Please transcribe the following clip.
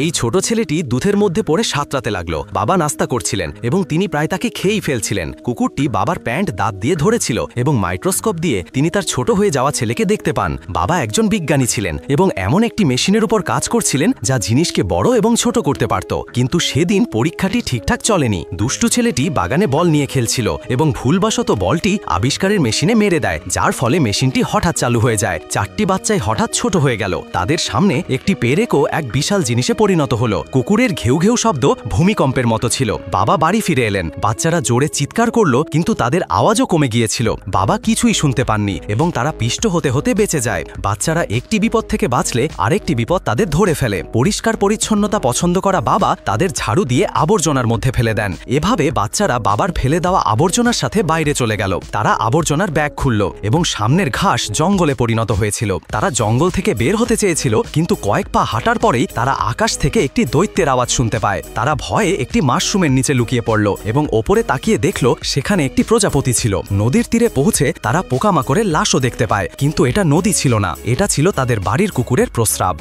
এই ছোট ছেলেটি দুধের মধ্যে পড়ে সাঁতরাতে লাগলো। বাবা নাস্তা করছিলেন এবং তিনি প্রায় তাকে খেয়েই ফেলছিলেন। কুকুরটি বাবার প্যান্ট দাঁত দিয়ে ধরেছিল এবং মাইক্রোস্কোপ দিয়ে তিনি তার ছোট হয়ে যাওয়া ছেলেকে দেখতে পান। বাবা একজন বিজ্ঞানী ছিলেন এবং এমন একটি মেশিনের উপর কাজ করছিলেন যা জিনিসকে বড় এবং ছোট করতে পারত। কিন্তু সেদিন পরীক্ষাটি ঠিকঠাক চলেনি। দুষ্টু ছেলেটি বাগানে বল নিয়ে খেলছিল এবং ভুলবশত বলটি আবিষ্কারের মেশিনে মেরে দেয়, যার ফলে মেশিনটি হঠাৎ চালু হয়ে যায়। চারটি বাচ্চাই হঠাৎ ছোট হয়ে গেল। তাদের সামনে একটি পেরেকও এক বিশাল জিনিসে পরিণত হলো। কুকুরের ঘেউ ঘেউ শব্দ ভূমিকম্পের মতো ছিল। বাবা বাড়ি ফিরে এলেন। বাচ্চারা জোরে চিৎকার করলো, কিন্তু তাদের আওয়াজও কমে গিয়েছিল। বাবা কিছুই শুনতে পাননি এবং তারা পিষ্ট হতে হতে বেঁচে যায়। বাচ্চারা একটি বিপদ থেকে বাঁচলে আরেকটি বিপদ তাদের ধরে ফেলে। পরিষ্কার পরিচ্ছন্নতা পছন্দ করা বাবা তাদের ঝাড়ু দিয়ে আবর্জনার মধ্যে ফেলে দেন। এভাবে বাচ্চারা বাবার ফেলে দেওয়া আবর্জনার সাথে বাইরে চলে গেল। তারা আবর্জনার ব্যাগ খুলল এবং সামনের ঘাস জঙ্গলে পরিণত হয়েছিল। তারা জঙ্গল থেকে বের হতে চেয়েছিল, কিন্তু কয়েক পা হাঁটার পরেই তারা আকাশ থেকে একটি দৈত্যের আওয়াজ শুনতে পায়। তারা ভয়ে একটি মাশরুমের নিচে লুকিয়ে পড়ল এবং ওপরে তাকিয়ে দেখল সেখানে একটি প্রজাপতি ছিল। নদীর তীরে পৌঁছে তারা পোকামাকড়ের লাশও দেখতে পায়, কিন্তু এটা নদী ছিল না, এটা ছিল তাদের বাড়ির কুকুরের প্রস্রাব।